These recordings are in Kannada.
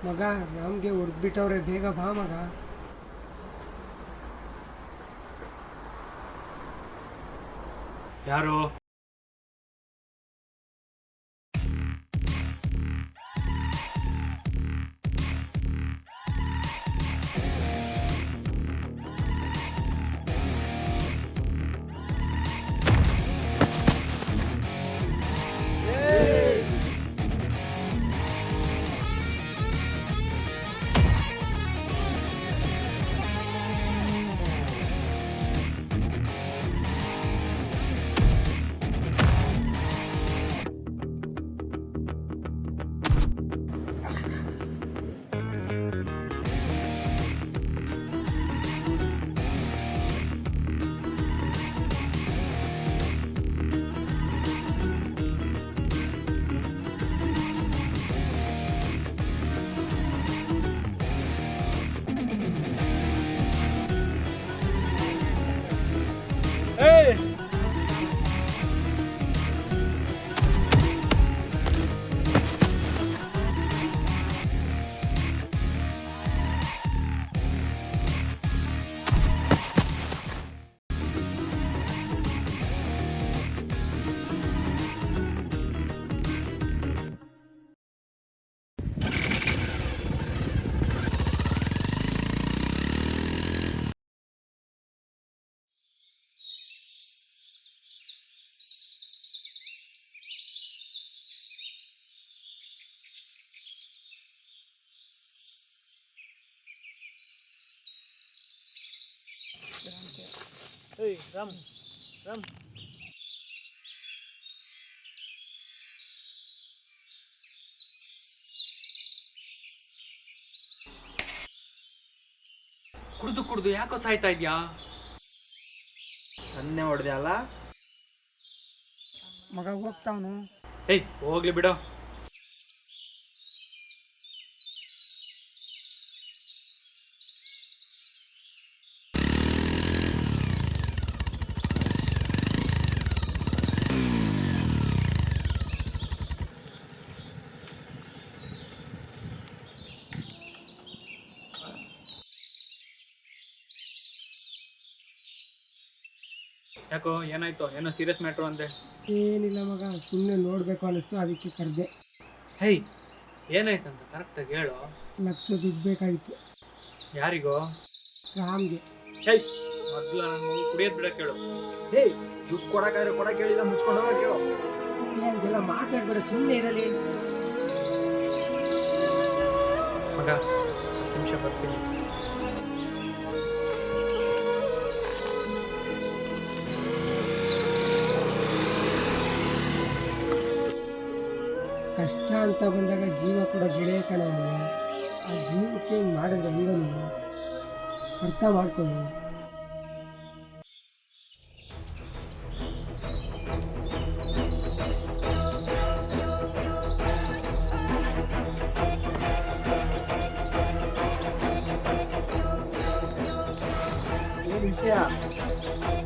ಮಗ ನಮ್ಗೆ ಹೊಡೆದ್ಬಿಟ್ಟವ್ರೆ, ಬೇಗ ಬಾ ಮಗ. ಯಾರು? ರಾಮ್ ರಾಮ್ ಕುಡ್ದು ಕುಡ್ದು ಯಾಕೋ ಸಾಯ್ತಾ ಇದ್ಯಾ? ನನ್ನೇ ಹೊಡೆದೆ ಅಲ್ಲ ಮಗ, ಹೋಗ್ತಾವನು. ಏಯ್ ಹೋಗ್ಲಿ ಬಿಡೋ. ಯಾಕೋ ಏನಾಯ್ತು? ಏನೋ ಸೀರಿಯಸ್ ಮ್ಯಾಟ್ರು ಅಂದೆ. ಏನಿಲ್ಲ ಮಗ, ಸುಮ್ಮನೆ ನೋಡಬೇಕು ಅನ್ನಿಸ್ತು, ಅದಕ್ಕೆ ಕರೆದೆ. ಹೇಯ್ ಏನಾಯ್ತಂತ ಕರೆಕ್ಟಾಗಿ ಹೇಳು. ಲಕ್ಷ ದುಡ್ಡು ಬೇಕಾಗಿತ್ತು. ಯಾರಿಗೋ? ರಾಮ್ಗೆ. ಹೇಯ್ ಮೊದ್ಲು ನನ್ನ ಮಗು ಕುಡಿಯೋದು ಬಿಡಕ್ಕೆ ಹೇಳು. ಹೇ, ದುಡ್ಡು ಕೊಡಕ್ಕಾದ್ರೆ ಕೊಡಕ್ಕೆ ಹೇಳಿಲ್ಲ, ಮುಚ್ಕೊಂಡು ಹೋಗಕ್ಕೆ ಹೇಳು. ಹಂಗೆಲ್ಲ ಮಾತಾಡ್ಬೇಡ, ಸುಮ್ಮನೆ ಇರಲಿ. ಮಗ 10 ನಿಮಿಷ ಬರ್ತೀನಿ. ಕಷ್ಟ ಅಂತ ಬಂದಾಗ ಜೀವ ಕೂಡ ಗೆಳೆಯ ಕಣ. ಆ ಜೀವಕ್ಕೆ ಹಿಂಗೆ ಮಾಡಿದ್ರೆ ಹೆಂಗ? ಅರ್ಥ ಮಾಡ್ಕೊಂಡು. ಏನು ವಿಷಯ?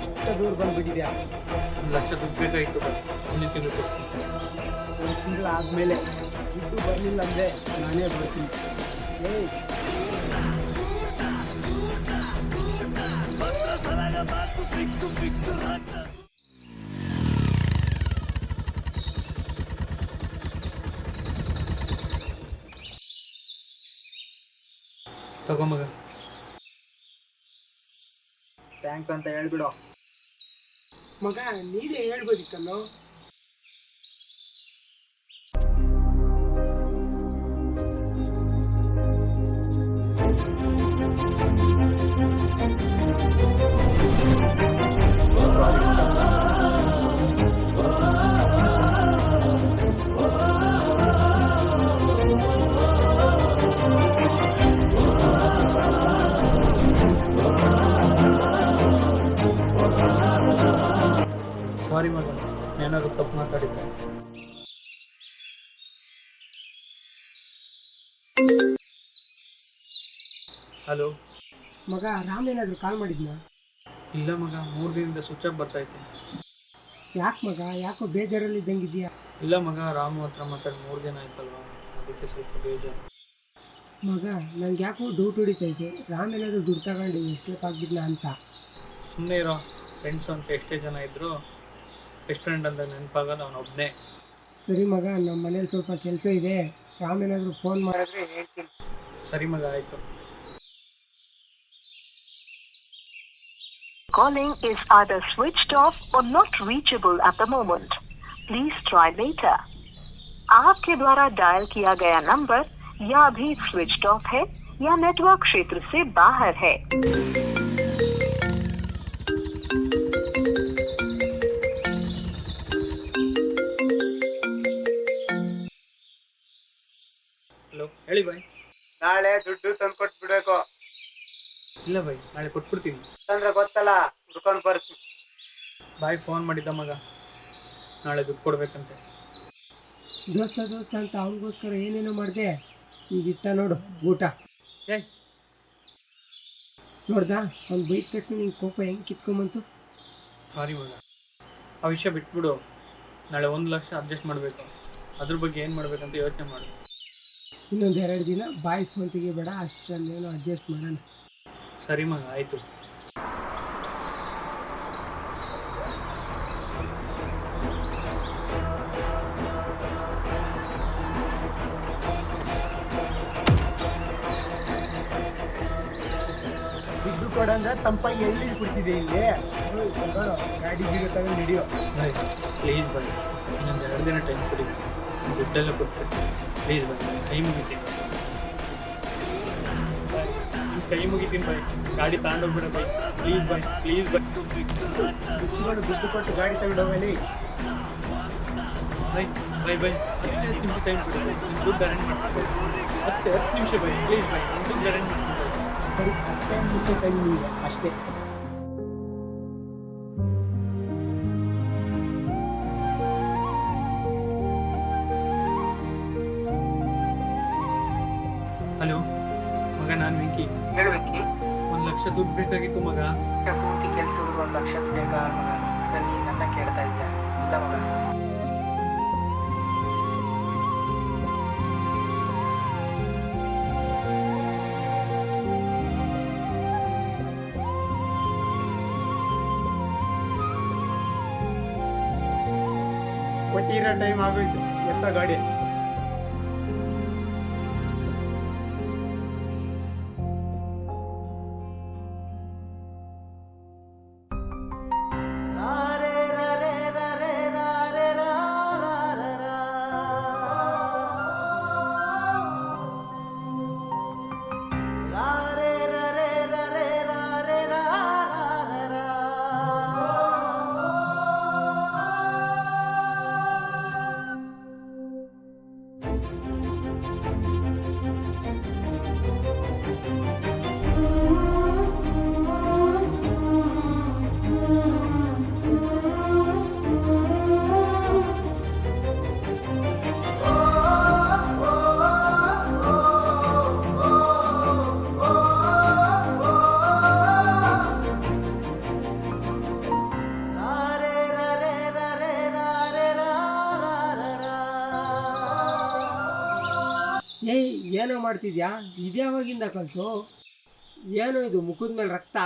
ಇಷ್ಟ ದೂರ ಬಂದ್ಬಿಟ್ಟಿದ್ಯಾ? 1 ಲಕ್ಷ ದುಡ್ಡು ಬೇಕಾಗಿತ್ತು, ಮುಂದಿನ ತಿಂಗಳು ಕೊಡ್ತೀನಿ. 1 ತಿಂಗಳು ಆದಮೇಲೆ ದುಡ್ಡು ಬರಲಿಲ್ಲ ಅಂದರೆ ನಾನೇ ಬರ್ತೀನಿ. ಏಯ್, ತಗೋ ಮಗ. ಥ್ಯಾಂಕ್ಸ್ ಅಂತ ಹೇಳ್ಬಿಡು. ಮಗ ನೀನೇ ಹೇಳ್ಬೋದಿತ್ತಲ್ಲೋ. ಸಾರಿ ಮಗ, ಏನಾದ್ರು ತಪ್ಪು ಮಾತಾಡಿದ್ದೆ. ಹಲೋ ಮಗ, ರಾಮ್ ಏನಾದರೂ ಕಾಲ್ ಮಾಡಿದ್ನಾ? ಇಲ್ಲ ಮಗ, 3 ದಿನದಿಂದ ಸ್ವಿಚ್ ಆಫ್ ಬರ್ತಾ ಇತ್ತು. ಯಾಕೆ ಮಗ, ಯಾಕೋ ಬೇಜಾರಲ್ಲಿ ಇದ್ದಂಗಿದೆಯಾ? ಇಲ್ಲ ಮಗ, ರಾಮು ಹತ್ರ ಮಾತಾಡಿ 3 ದಿನ ಆಯ್ತಲ್ವ, ಅದಕ್ಕೆ ಸ್ವಲ್ಪ ಬೇಜಾರು. ಮಗ, ನಂಗೆ ಯಾಕೋ ಡೌಟ್ ಹೊಡಿತೈತೆ, ರಾಮ್ ಏನಾದರೂ ದುಡ್ಡು ತಗೊಂಡು ಎಸ್ಕೇಪ್ ಆಗಿದ್ನ ಅಂತ. ಸುಮ್ಮನೆ ಇರೋ, ಫ್ರೆಂಡ್ಸ್ ಅಂತ ಎಷ್ಟೇ ಜನ ಇದ್ದರು ಬೆಸ್ಟ್ ಫ್ರೆಂಡ್ ಅಂತ ನೆನಪಾಗೋದು ಅವನೊಬ್ಬನೇ. ಸರಿ ಮಗ, ನಮ್ಮ ಮನೇಲಿ ಸ್ವಲ್ಪ ಕೆಲಸ ಇದೆ, ರಾಮ್ ಏನಾದರೂ ಫೋನ್ ಮಾಡಿದ್ರೆ ಹೇಳ್ತೀನಿ. ಸರಿ ಮಗ, ಆಯಿತು. Calling is either switched off or not reachable at the moment. Please try later. आपके द्वारा डायल किया गया नंबर या अभी स्विच्ड ऑफ है या नेटवर्क क्षेत्र से बाहर है. ಹಲೋ, ಹೇಳಿ ಬಾಯ್. ನಾಳೆ ದುಡ್ಡು ತಂದು ಕೊಟ್ಬಿಡ್ಬೇಕು. ಇಲ್ಲ ಬಾಯ್, ನಾಳೆ ಕೊಟ್ಬಿಡ್ತೀನಿ. ಅಂದ್ರೆ ಗೊತ್ತಲ್ಲ, ಹುಡ್ಕೊಂಡು ಬರ್ತೀನಿ. ಬಾಯ್ ಫೋನ್ ಮಾಡಿದ್ದ ಮಗ, ನಾಳೆ ದುಡ್ಡು ಕೊಡ್ಬೇಕಂತೆ. ದೋಸ್ತ ಅಂತ ಅವನಿಗೋಸ್ಕರ ಏನೇನೋ ಮಾಡಿದೆ, ಈಗ ಇಟ್ಟ ನೋಡು ಊಟ. ಏಯ್, ನೋಡ್ದಾ, ಅವ್ನು ಬೈಕ್ ತಕ್ಷಣ ನಿಂಗೆ ಕೋಪ ಹೆಂಗೆ ಕಿತ್ಕೊಂಬಂತು. ಸಾರಿ ಮಗ, ಆ ವಿಷಯ ಬಿಟ್ಬಿಡು. ನಾಳೆ 1 ಲಕ್ಷ ಅಡ್ಜಸ್ಟ್ ಮಾಡಬೇಕು, ಅದ್ರ ಬಗ್ಗೆ ಏನು ಮಾಡಬೇಕಂತ ಯೋಚನೆ ಮಾಡು. ಇನ್ನೊಂದು 2 ದಿನ ಬಾಯ್ ಫೋನ್ ತೆಗಿಬೇಡ, ಅಷ್ಟರಲ್ಲೇನೋ ಅಡ್ಜಸ್ಟ್ ಮಾಡೋಣ. ಸರಿ ಮಗ, ಆಯಿತು. ದುಡ್ಡು ಕೊಡಂದ್ರೆ ತಂಪಾಗಿ ಎಲ್ಲಿ ಕೊಡ್ತಿದೆ ಇಲ್ಲಿ. ಗಾಡಿ ಗಿಡ ತಗೊಂಡು ಹಿಡಿಯೋ. ಬಾಯ್ ಪ್ಲೀಸ್ ಬಾಯ್, ಇನ್ನೊಂದು 2 ದಿನ ಟೈಮ್ ಕೊಡಿ, ದುಡ್ಡೆಲ್ಲ ಕೊಡ್ತೀನಿ. ಪ್ಲೀಸ್ ಬಾಯ್, ಕೈ ಮುಗಿತೀನಿ. ಕೈ ಮುಗಿತೀನಿ ಬಾಯ್, ಗಾಡಿ ತಗೊಂಡೋಗ್ಬಿಡ ಬಾಯ್, ಪ್ಲೀಸ್ ಬಾಯ್, ಪ್ಲೀಸ್ ಬಾಯ್. ದುಡ್ಡು ಕೊಟ್ಟು ಗಾಡಿ ತಗೊಂಡು ಹೋಗಲಿ. ಬಾಯ್ ಬಾಯ್ ಬಾಯ್, 10 ನಿಮಿಷ ಟೈಮ್ ಕೊಡಿ ಬಾಯ್, ನಿಮ್ಮ ದುಡ್ಡು ಅರೇಂಜ್ ಮಾಡ್ತೀನಿ. 10 ನಿಮಿಷ ಬಾಯ್, ಪ್ಲೀಸ್ ಬಾಯ್, ನಿಮ್ಮ ದುಡ್ಡು ಅರೇಂಜ್ ಮಾಡ್ತೀನಿ ಬಾಯ್. ಸರಿ, 10 ನಿಮಿಷ ಟೈಮ್ ನಿಮಗೆ ಅಷ್ಟೇ. ಹಲೋ ಮಗ, ನಾನು ವೆಂಕಿ. ಹೇಳ್ಬೇಕಿ 1 ಲಕ್ಷ ದುಡ್ಡು ಬೇಕಾಗಿತ್ತು ಮಗ. ಪೂರ್ತಿ ಕೆಲಸಗಳು 1 ಲಕ್ಷ ಬೇಕಾ ಮಗ? ನೀನು ನನ್ನ ಕೇಳ್ತಾ ಇದೆಯಾ? ಇಲ್ಲ ಮಗ. ಕೊಟ್ಟಿರೋ ಟೈಮ್ ಆಗೋಯ್ತು, ಎತ್ತ ಗಾಡಿ. ಏಯ್, ಏನೋ ಮಾಡ್ತಿದ್ಯಾ? ಇದ್ಯಾವಾಗಿಂದ ಕಲ್ತು? ಏನೋ ಇದು ಮುಖದ ಮೇಲೆ ರಕ್ತ?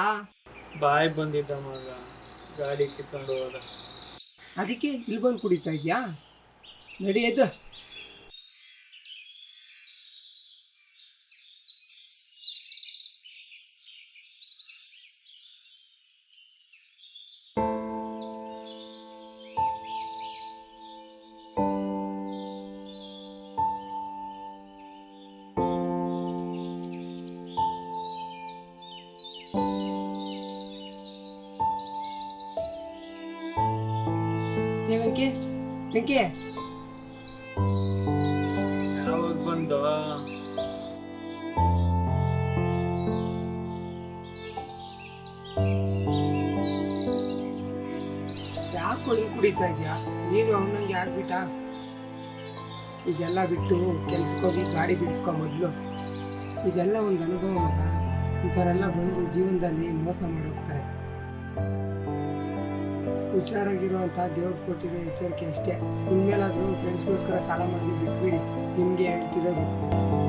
ಬಾಯ್ ಬಂದಿದ್ದ ಮಗ, ಗಾಡಿ ಕಿತ್ಕೊಂಡು ಹೋದ. ಅದಕ್ಕೆ ಇಲ್ಲಿ ಬಂದು ಕುಡಿತಾ ಇದೆಯಾ? ನಡಿ ಎದ್ದು. ವೆಂಕಿ, ವೆಂಕಿ, ಯಾವಾಗ ಬಂದು? ಯಾಕೋ ಹಿಂಗೆ ಕುಡಿತಾ ಇದೆಯಾ? ನೀನು ಅವನಂಗೆ ಆಗ್ಬಿಟ್ಟ? ಇದೆಲ್ಲ ಬಿಟ್ಟು ಕೆಲ್ಸಕ್ಕೋಗಿ ಗಾಡಿ ಬಿಡಿಸ್ಕೊ ಮೊದಲು. ಇದೆಲ್ಲ ಒಂದು ಅನುಭವ ಮಗ. ಇಂಥವರೆಲ್ಲ ಬಂದು ಜೀವನದಲ್ಲಿ ಮೋಸ ಮಾಡೋಗ್ತಾರೆ. ಹುಷಾರಾಗಿರುವಂಥ ದೇವ್ರು ಕೊಟ್ಟಿರೋ ಎಚ್ಚರಿಕೆ ಅಷ್ಟೇ. ಇನ್ಮೇಲಾದರೂ ಫ್ರೆಂಡ್ಸ್ಗೋಸ್ಕರ ಸಾಲ ಮಾಡೋದು ಬಿಟ್ಬಿಡಿ. ನಿಮಗೆ ಹೇಳ್ತಿರೋದು.